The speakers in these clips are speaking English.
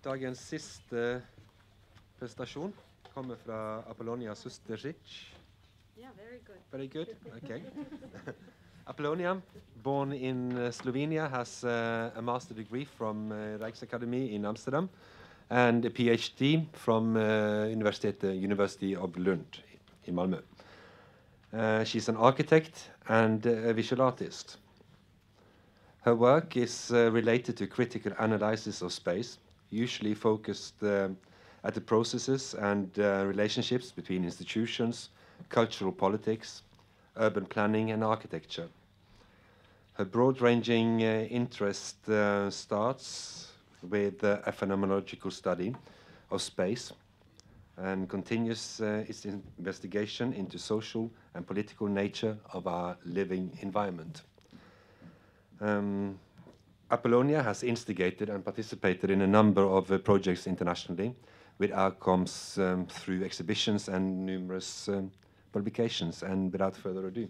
Dagens siste presentasjon kommer fra Apolonija Sustersic. Yeah, very good. Very good, okay. Apolonija, born in Slovenia, has a master degree from Rijksakademie in Amsterdam and a PhD from University of Lund in Malmö. She's an architect and a visual artist. Her work is related to critical analysis of space, usually focused at the processes and relationships between institutions, cultural politics, urban planning and architecture. Her broad-ranging interest starts with a phenomenological study of space and continues its investigation into social and political nature of our living environment. Apolonija has instigated and participated in a number of projects internationally with outcomes through exhibitions and numerous publications. And without further ado.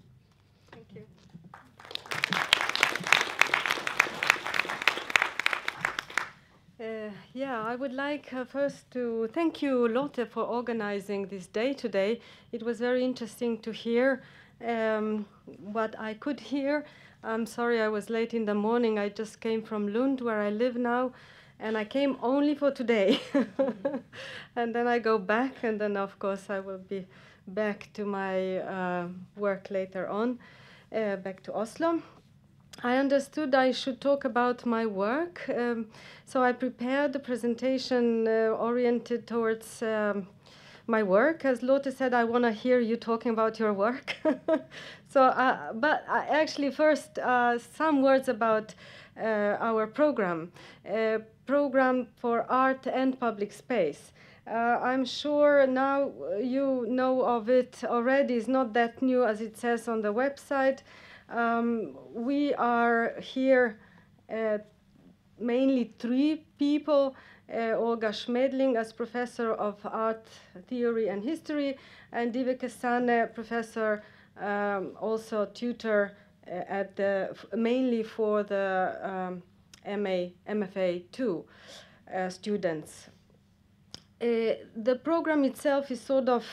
Thank you. Yeah, I would like first to thank you, Lotte, for organizing this day today. It was very interesting to hear what I could hear. I'm sorry I was late in the morning. I just came from Lund, where I live now, and I came only for today. And then I go back, and then, of course, I will be back to my work later on, back to Oslo. I understood I should talk about my work, so I prepared the presentation oriented towards my work. As Lotte said, I want to hear you talking about your work. But actually first, some words about our program, program for art and public space. I'm sure now you know of it already. It's not that new as it says on the website. We are here mainly three people. Olga Schmedling as professor of art theory and history, and Diveke Sane, professor, also tutor at the mainly for the MFA 2 students. The program itself is sort of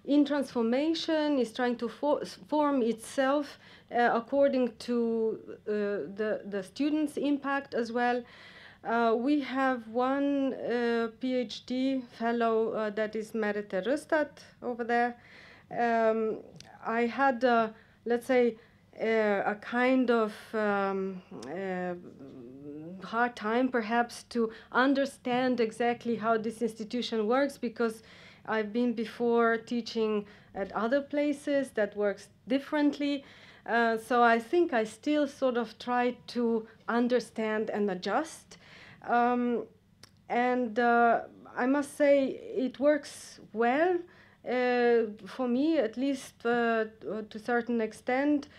in transformation, is trying to form itself according to the students' impact as well. We have one PhD fellow that is Merete Røstad over there. I had, let's say, a kind of hard time perhaps to understand exactly how this institution works, because I've been before teaching at other places that works differently. So I think I still sort of try to understand and adjust. I must say it works well for me, at least to a certain extent.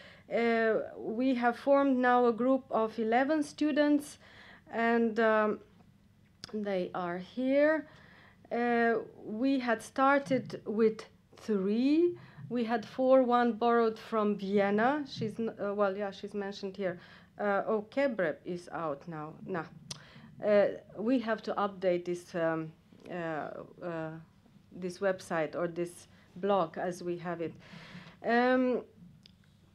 We have formed now a group of 11 students, and they are here. We had started with 3. We had 4, one borrowed from Vienna. She's, well, yeah, she's mentioned here. Oh, Kebreb is out now. Nah. We have to update this, this website or this blog as we have it.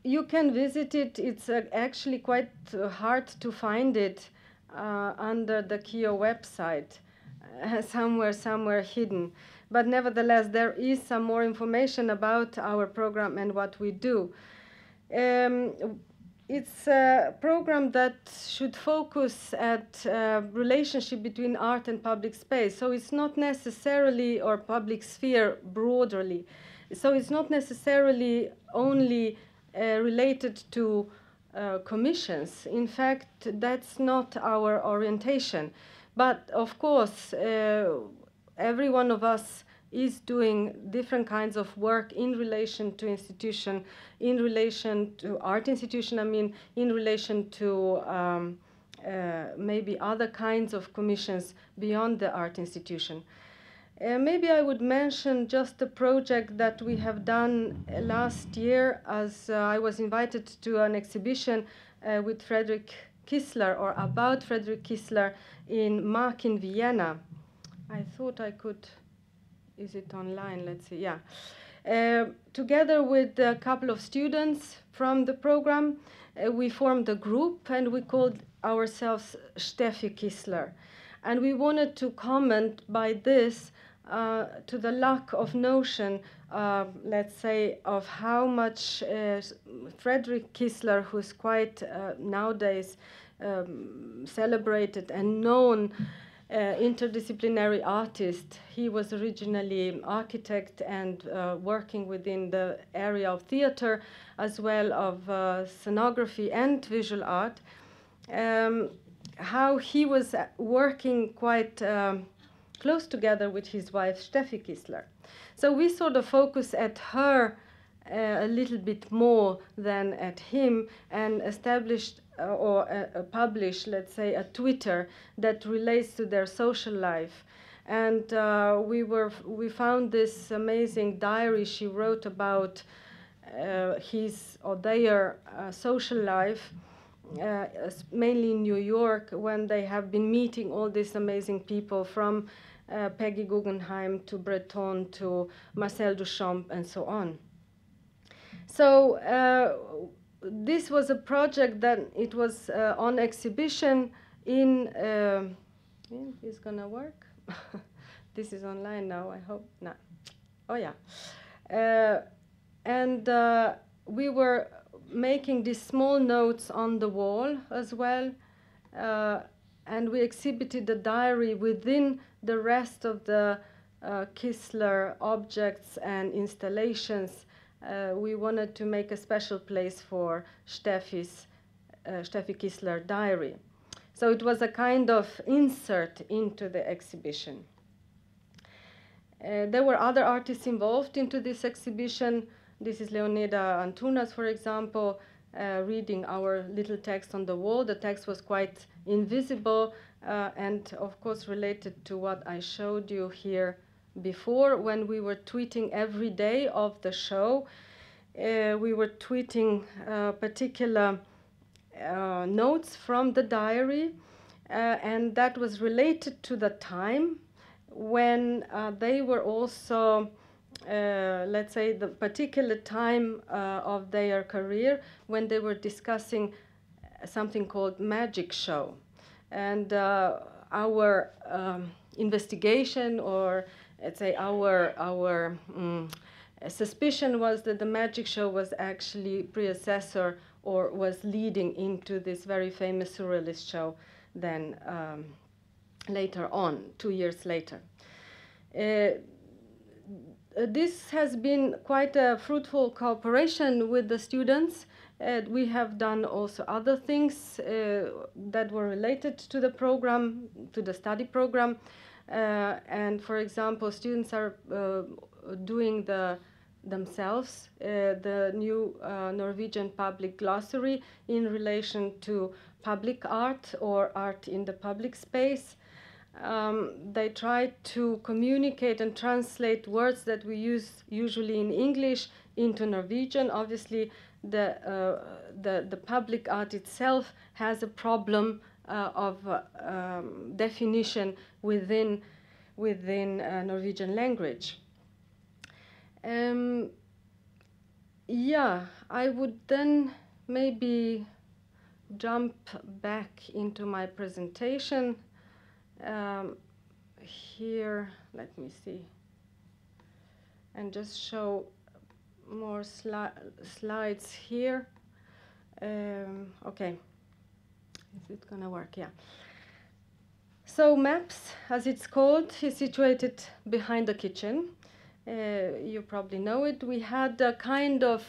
You can visit it. It's actually quite hard to find it under the KIO website. Somewhere hidden. But nevertheless, there is some more information about our program and what we do. It's a program that should focus at relationship between art and public space. So it's not necessarily, or public sphere broadly. So it's not necessarily only related to commissions. In fact, that's not our orientation. But of course, every one of us is doing different kinds of work in relation to institution, in relation to art institution, I mean, in relation to maybe other kinds of commissions beyond the art institution. Maybe I would mention just a project that we have done last year, as I was invited to an exhibition with Fredrik Kissler, or about Friedrich Kissler, in Mark in Vienna. I thought I could, is it online? Let's see, yeah. Together with a couple of students from the program, we formed a group and we called ourselves Steffi Kissler. And we wanted to comment by this to the lack of notion, let's say, of how much Friedrich Kissler, who's quite nowadays celebrated and known interdisciplinary artist. He was originally architect and working within the area of theater as well of scenography and visual art. How he was working quite close together with his wife Steffi Kissler. So we sort of focus at her a little bit more than at him, and established or published, let's say, a Twitter that relates to their social life. And we found this amazing diary she wrote about his or their social life, mainly in New York, when they have been meeting all these amazing people, from Peggy Guggenheim to Breton to Marcel Duchamp and so on. So this was a project that it was on exhibition in, is gonna work? This is online now, I hope. No. Oh yeah. And we were making these small notes on the wall as well. And we exhibited the diary within the rest of the Kissler objects and installations. We wanted to make a special place for Steffi Kissler diary. So it was a kind of insert into the exhibition. There were other artists involved into this exhibition. This is Leonida Antunas, for example, reading our little text on the wall. The text was quite invisible and, of course, related to what I showed you here before. When we were tweeting every day of the show, we were tweeting particular notes from the diary, and that was related to the time when they were also, let's say, the particular time of their career when they were discussing something called magic show. And our investigation, or let's say our suspicion, was that the magic show was actually predecessor or was leading into this very famous surrealist show then later on, 2 years later. This has been quite a fruitful cooperation with the students. We have done also other things that were related to the program, to the study program. And for example, students are doing themselves the new Norwegian public glossary in relation to public art or art in the public space. They try to communicate and translate words that we use usually in English into Norwegian. Obviously, the public art itself has a problem of definition within Norwegian language. Yeah, I would then maybe jump back into my presentation. Here, let me see, and just show more slides here. Okay, is it gonna work? Yeah. So MAPS, as it's called, is situated behind the kitchen. You probably know it. We had a kind of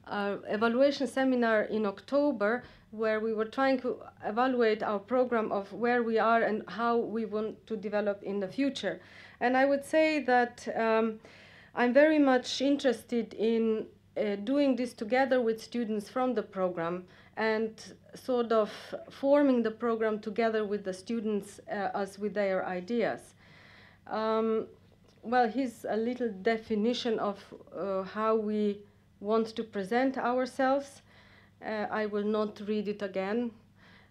evaluation seminar in October where we were trying to evaluate our program of where we are and how we want to develop in the future. And I would say that I'm very much interested in doing this together with students from the program and sort of forming the program together with the students as with their ideas. Well, here's a little definition of how we want to present ourselves. I will not read it again.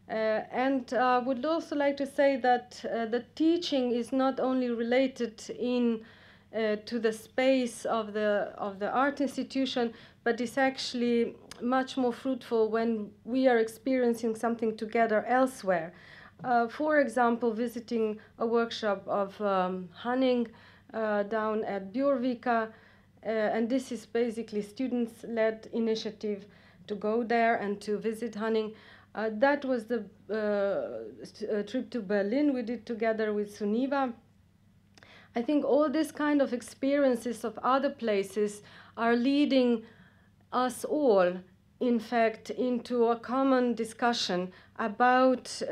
And would also like to say that the teaching is not only related to the space of the art institution, but is actually much more fruitful when we are experiencing something together elsewhere. For example, visiting a workshop of Hanning down at Bjørvika, and this is basically students-led initiative to go there and to visit Hanning. That was the trip to Berlin we did together with Suniva. I think all these kind of experiences of other places are leading us all, in fact, into a common discussion about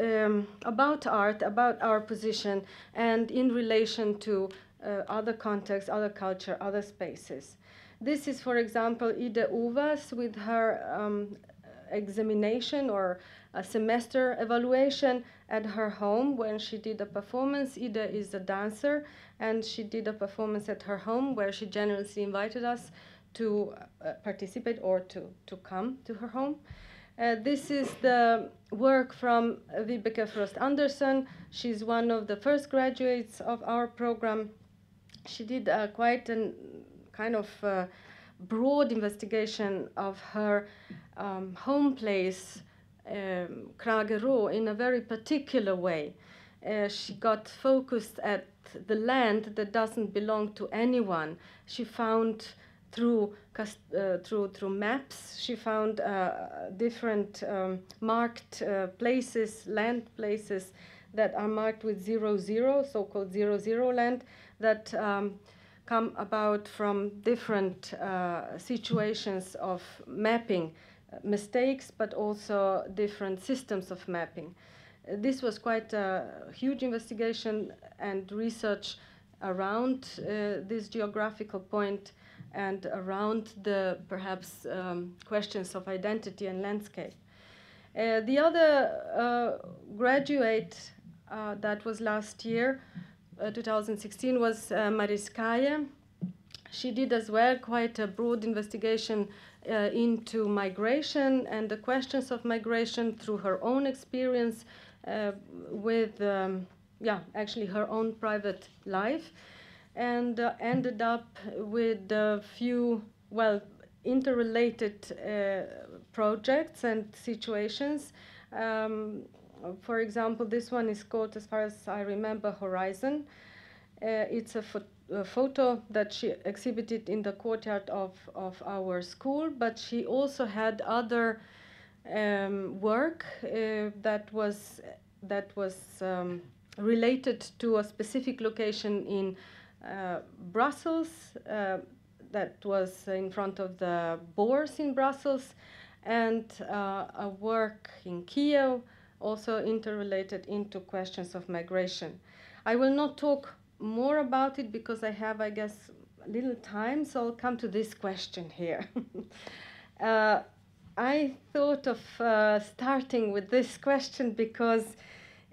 art, about our position, and in relation to other contexts, other culture, other spaces. This is, for example, Ida Uvas with her examination or a semester evaluation at her home when she did a performance. Ida is a dancer, and she did a performance at her home where she generously invited us to participate or to come to her home. This is the work from Vibeke Frost Andersen. She's one of the first graduates of our program. She did quite a kind of broad investigation of her home place, Kragerö, in a very particular way. She got focused at the land that doesn't belong to anyone. She found through maps, she found different marked places, land places that are marked with 00, so-called 00 land, that come about from different situations of mapping mistakes, but also different systems of mapping. This was quite a huge investigation and research around this geographical point and around the perhaps questions of identity and landscape. The other graduate that was last year, 2016, was Mariskaje. She did as well quite a broad investigation into migration and the questions of migration through her own experience with, actually her own private life, and ended up with a few, interrelated projects and situations. For example, this one is called, as far as I remember, Horizon. It's a photo that she exhibited in the courtyard of our school, but she also had other work that was related to a specific location in Brussels, that was in front of the Boers in Brussels, and a work in Kiev, also interrelated into questions of migration. I will not talk more about it because I have, I guess, little time, so I'll come to this question here. I thought of starting with this question because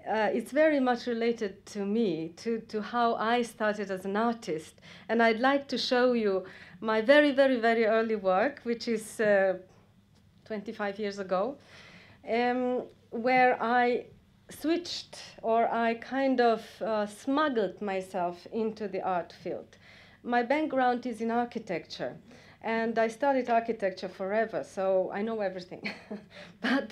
it's very much related to me, to how I started as an artist. And I'd like to show you my very, very, very early work, which is 25 years ago, where I switched, or I kind of smuggled myself into the art field. My background is in architecture, and I studied architecture forever, so I know everything. But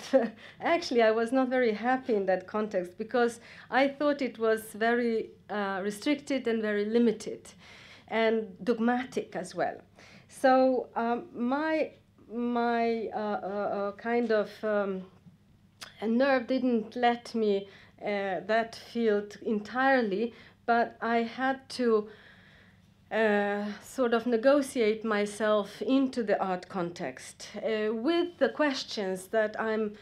actually, I was not very happy in that context because I thought it was very restricted and very limited and dogmatic as well. So my kind of nerve didn't let me that field entirely, but I had to sort of negotiate myself into the art context with the questions that I'm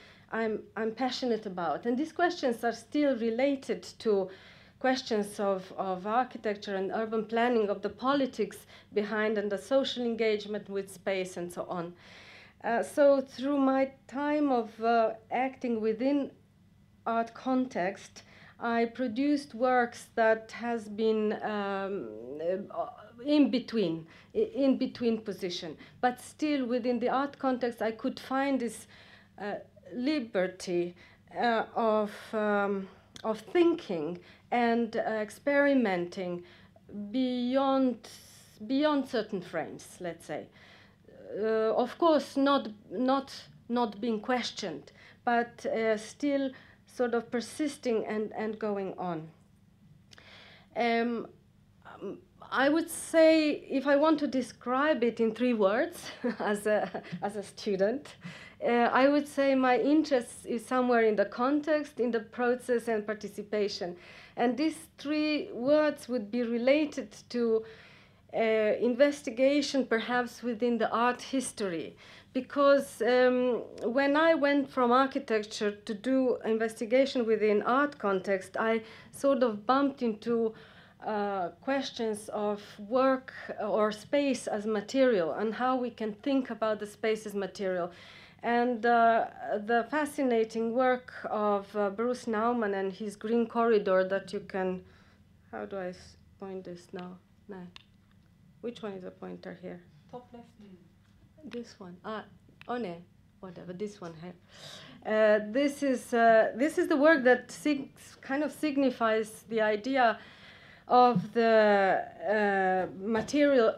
passionate about. And these questions are still related to questions of architecture and urban planning, of the politics behind and the social engagement with space and so on. So through my time of acting within art context, I produced works that has been in between position, but still within the art context I could find this liberty of thinking and experimenting beyond certain frames, let's say. Of course, not being questioned, but still sort of persisting and going on. I would say, if I want to describe it in 3 words as a student, I would say my interest is somewhere in the context, in the process, and participation. And these 3 words would be related to investigation, perhaps within the art history. Because when I went from architecture to do investigation within art context, I sort of bumped into questions of work or space as material and how we can think about the space as material. And the fascinating work of Bruce Nauman and his green corridor that you can, how do I point this now? No. Which one is a pointer here? Top left. This one. Oh no, whatever. This one here. This is the work that kind of signifies the idea of the material,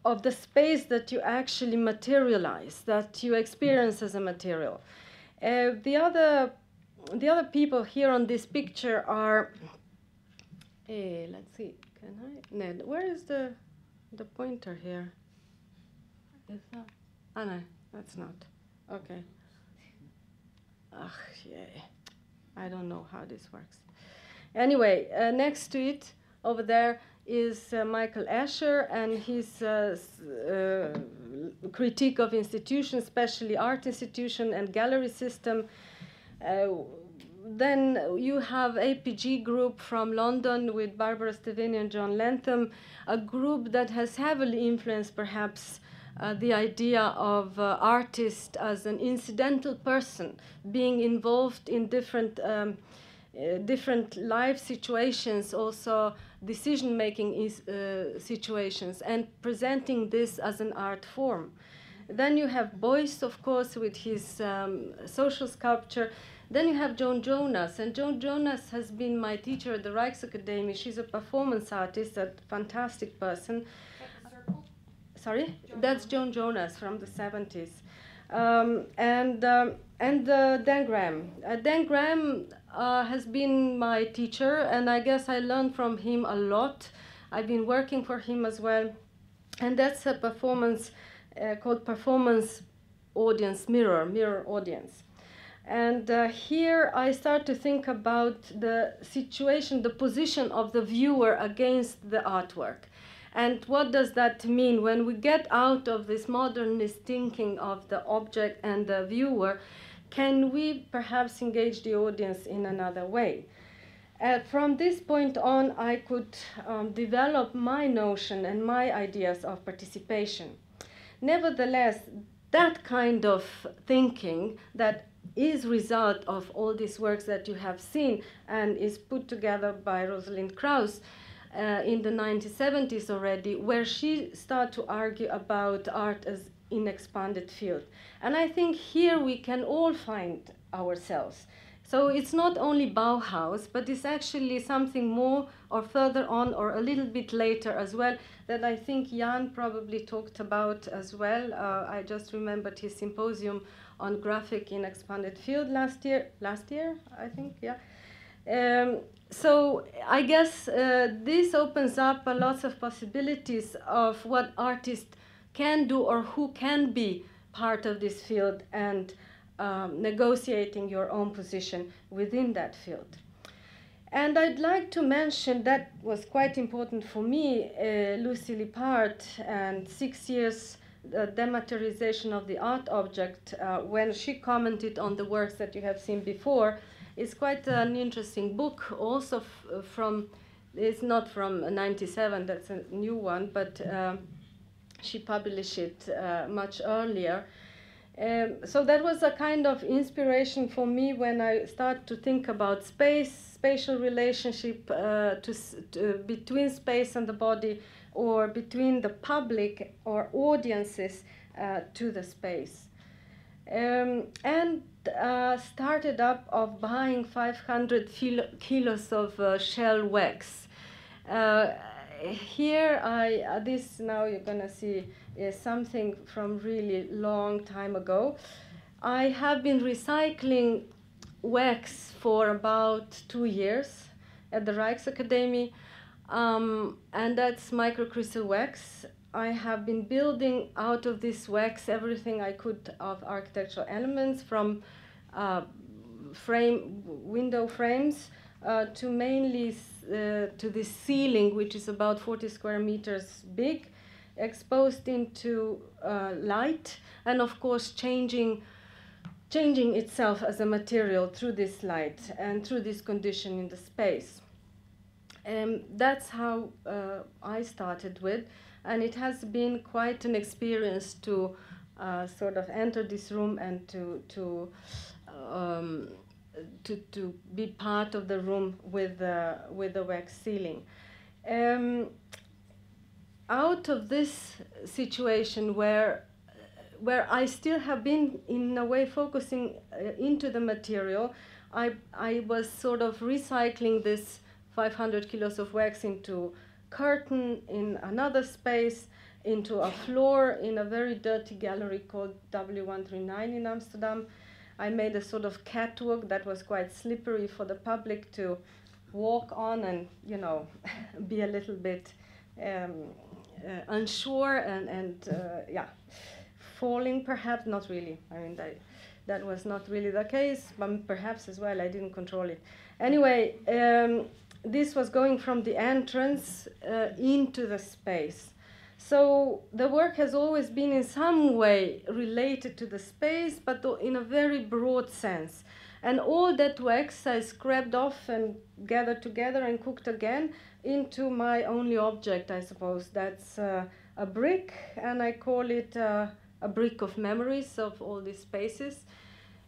of the space that you actually materialize, that you experience as a material. The other people here on this picture are. Let's see. Can I? No. Where is the pointer here? Is that? Oh no, that's not. Okay. Ach, yeah. I don't know how this works. Anyway, next to it, over there, is Michael Escher and his critique of institutions, especially art institution and gallery system. Then you have APG group from London with Barbara Steveni and John Lentham, a group that has heavily influenced perhaps the idea of artist as an incidental person being involved in different life situations, also decision-making situations, and presenting this as an art form. Then you have Beuys, of course, with his social sculpture. Then you have Joan Jonas, and Joan Jonas has been my teacher at the Rijksakademie. She's a performance artist, a fantastic person. Sorry? That's Joan Jonas from the 70s. And Dan Graham. Dan Graham has been my teacher, and I guess I learned from him a lot. I've been working for him as well. And that's a performance called Performance Audience Mirror Audience. And here I start to think about the situation, the position of the viewer against the artwork. And what does that mean when we get out of this modernist thinking of the object and the viewer? Can we perhaps engage the audience in another way? From this point on, I could develop my notion and my ideas of participation. Nevertheless, that kind of thinking that is result of all these works that you have seen and is put together by Rosalind Krauss in the 1970s already, where she started to argue about art as an expanded field. And I think here we can all find ourselves. So it's not only Bauhaus, but it's actually something more or further on or a little bit later as well that I think Jan probably talked about as well. I just remembered his symposium on graphic in expanded field last year, I think, yeah. So I guess this opens up a lot of possibilities of what artists can do or who can be part of this field and negotiating your own position within that field. And I'd like to mention that was quite important for me, Lucy Lippard, and 6 years the dematerialization of the art object, when she commented on the works that you have seen before, is quite an interesting book, also from, it's not from 97, that's a new one, but she published it much earlier. So that was a kind of inspiration for me when I started to think about spatial relationship between space and the body, or between the public or audiences to the space. And started up of buying 500 kilos of shell wax. Here, this now you're gonna see is something from really long time ago. I have been recycling wax for about 2 years at the Rijksacademie, and that's microcrystal wax. I have been building out of this wax everything I could of architectural elements, from window frames to mainly to this ceiling, which is about 40 square meters big, exposed into light, and of course changing itself as a material through this light and through this condition in the space. That's how I started with, and it has been quite an experience to sort of enter this room and to be part of the room with the wax ceiling. Out of this situation where I still have been in a way focusing into the material, I was sort of recycling this 500 kilos of wax into curtain in another space, into a floor in a very dirty gallery called W139 in Amsterdam. I made a sort of catwalk that was quite slippery for the public to walk on and, you know, be a little bit unsure and yeah, falling perhaps, not really. I mean, that was not really the case, but perhaps as well I didn't control it. Anyway, this was going from the entrance into the space. So the work has always been in some way related to the space, but in a very broad sense. And all that wax I scraped off and gathered together and cooked again into my only object, I suppose. That's a brick, and I call it a brick of memories of all these spaces,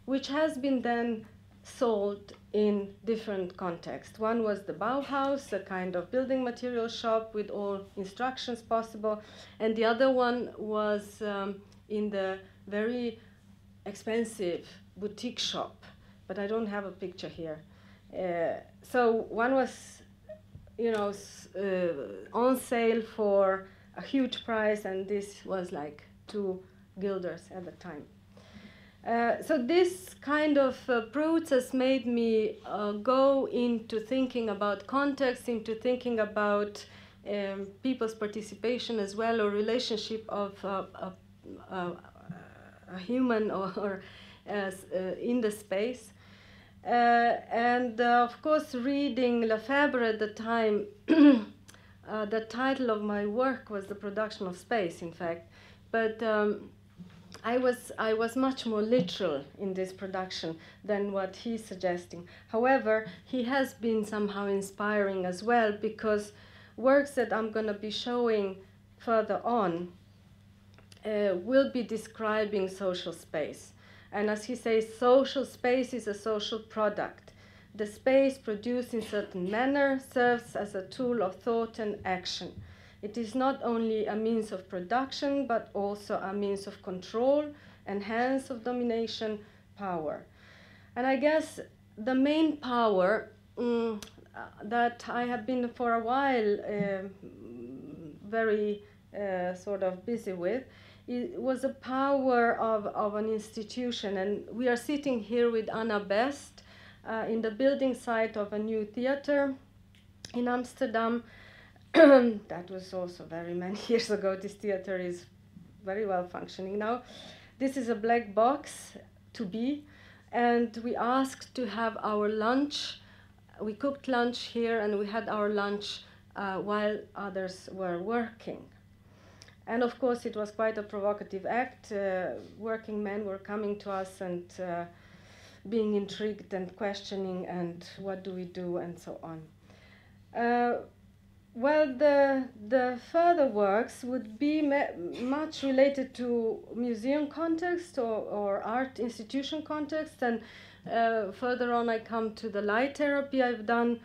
which has been then sold in different contexts. One was the Bauhaus, a kind of building material shop with all instructions possible, and the other one was in the very expensive boutique shop, but I don't have a picture here. So one was, you know, on sale for a huge price, and this was like 2 guilders at the time. So this kind of process made me go into thinking about context, into thinking about people's participation as well, or relationship of a human or in the space. And of course, reading Lefebvre at the time, the title of my work was The Production of Space, in fact. But I was much more literal in this production than what he's suggesting. However, he has been somehow inspiring as well, because works that I'm going to be showing further on will be describing social space. And as he says, social space is a social product. The space produced in certain manner serves as a tool of thought and action. It is not only a means of production, but also a means of control, and hence of domination, power. And I guess the main power that I have been for a while very sort of busy with, it was a power of an institution. And we are sitting here with Anna Best in the building site of a new theater in Amsterdam. That was also very many years ago. This theater is very well functioning now. This is a black box to be, and we asked to have our lunch. We cooked lunch here, and we had our lunch while others were working. And of course, it was quite a provocative act. Working men were coming to us and being intrigued and questioning, and what do we do, and so on. Well, the further works would be much related to museum context or art institution context, and further on I come to the light therapy I've done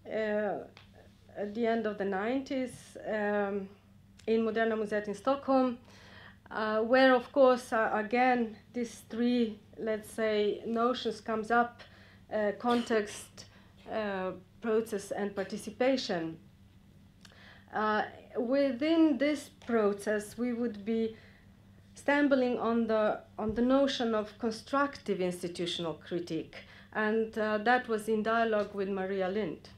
at the end of the 90s in Moderna Museet in Stockholm, where of course again these 3 let's say, notions comes up, context, process, and participation. Within this process, we would be stumbling on the notion of constructive institutional critique, and that was in dialogue with Maria Lind.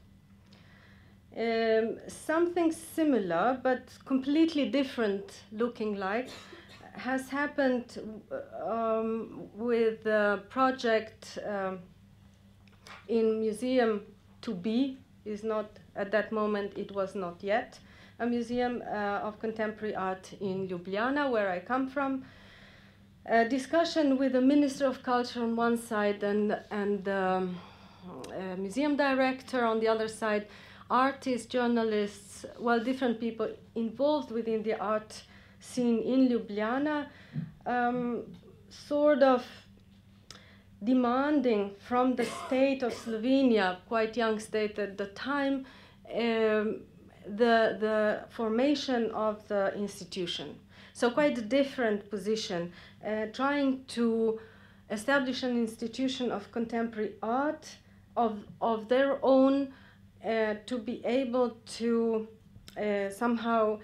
Something similar, but completely different looking like, has happened with the project in Museum to Be. Is not, at that moment, it was not yet a museum of contemporary art in Ljubljana, where I come from. A discussion with the Minister of Culture on one side and museum director on the other side, artists, journalists, well, different people involved within the art scene in Ljubljana, sort of demanding from the state of Slovenia, quite young state at the time, the formation of the institution. So quite a different position, trying to establish an institution of contemporary art of their own, to be able to somehow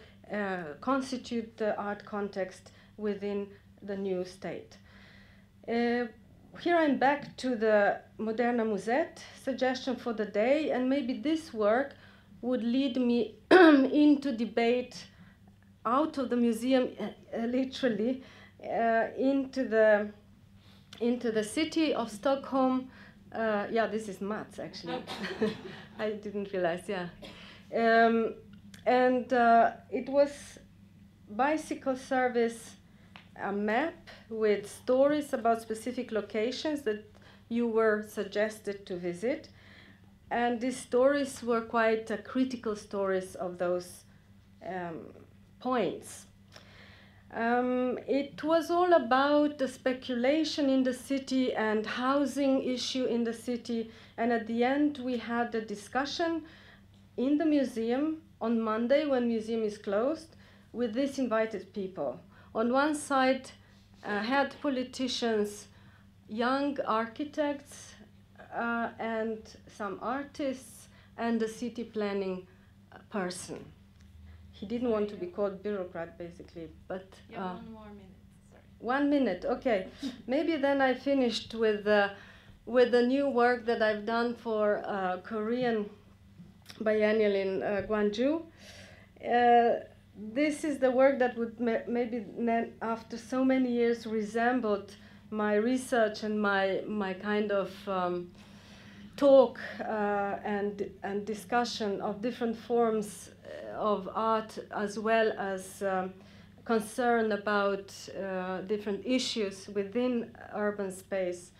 constitute the art context within the new state. Here I'm back to the Moderna Museet suggestion for the day, and maybe this work would lead me into debate out of the museum, literally, into the city of Stockholm. Yeah, this is Mats, actually. I didn't realize, yeah. And it was bicycle service, a map with stories about specific locations that you were suggested to visit. And these stories were quite critical stories of those points. It was all about the speculation in the city and housing issue in the city. And at the end, we had a discussion in the museum on Monday, when museum is closed, with these invited people. On one side, had politicians, young architects, and some artists, and a city planning person. He didn't want to be called bureaucrat, basically, but... Yeah, 1 more minute, sorry. 1 minute, okay. Maybe then I finished with the new work that I've done for Korean biennial in Gwangju. This is the work that would maybe after so many years resembled my research and my kind of talk and discussion of different forms of art, as well as concern about different issues within urban space.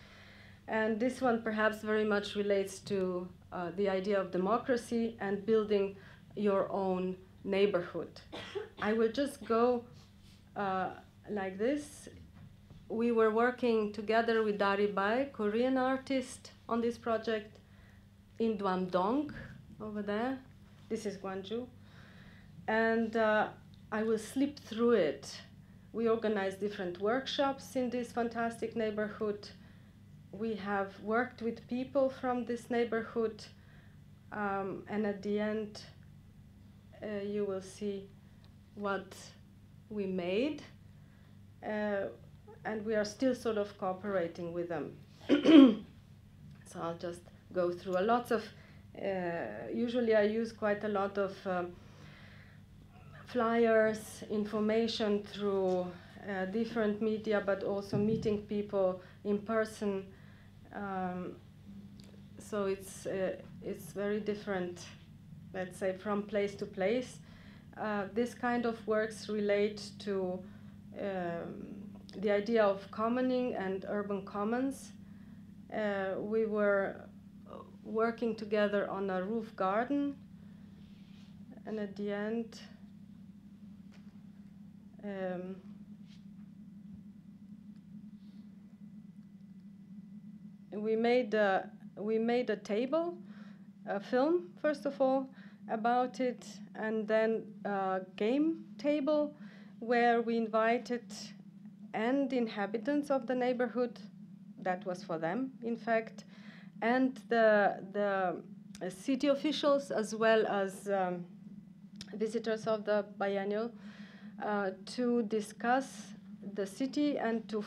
And this one perhaps very much relates to the idea of democracy and building your own neighborhood. I will just go like this. We were working together with Dari Bai, Korean artist, on this project in Dwamdong, over there. This is Gwangju. And I will slip through it. We organized different workshops in this fantastic neighborhood. We have worked with people from this neighborhood, and at the end, you will see what we made, and we are still sort of cooperating with them. So I'll just go through a lot of, usually I use quite a lot of flyers, information through different media, but also meeting people in person. So it's very different, let's say, from place to place. This kind of works relate to the idea of commoning and urban commons. We were working together on a roof garden, and at the end, we made a table, a film, first of all, about it, and then a game table where we invited and inhabitants of the neighborhood that was for them, in fact, and the city officials as well as visitors of the biennial to discuss the city and to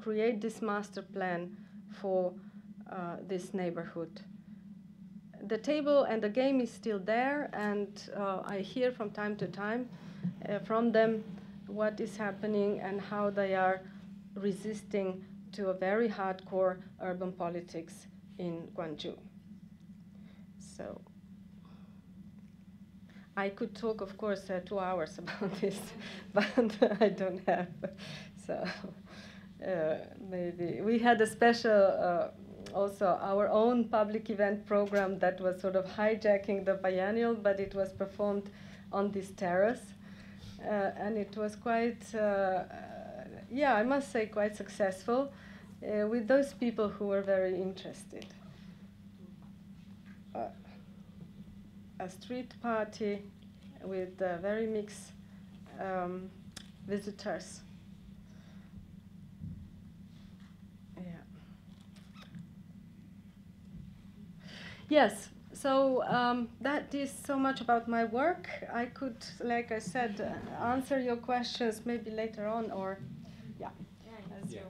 create this master plan for this neighborhood. The table and the game is still there, and I hear from time to time from them what is happening and how they are resisting to a very hardcore urban politics in Gwangju. So I could talk, of course, 2 hours about this, but I don't have. So maybe we had a special, also our own public event program that was sort of hijacking the biennial, but it was performed on this terrace, and it was quite, yeah, I must say, quite successful with those people who were very interested. A street party with very mixed visitors. Yeah. Yes, so that is so much about my work. I could, like I said, answer your questions maybe later on, or yeah. Yeah. As you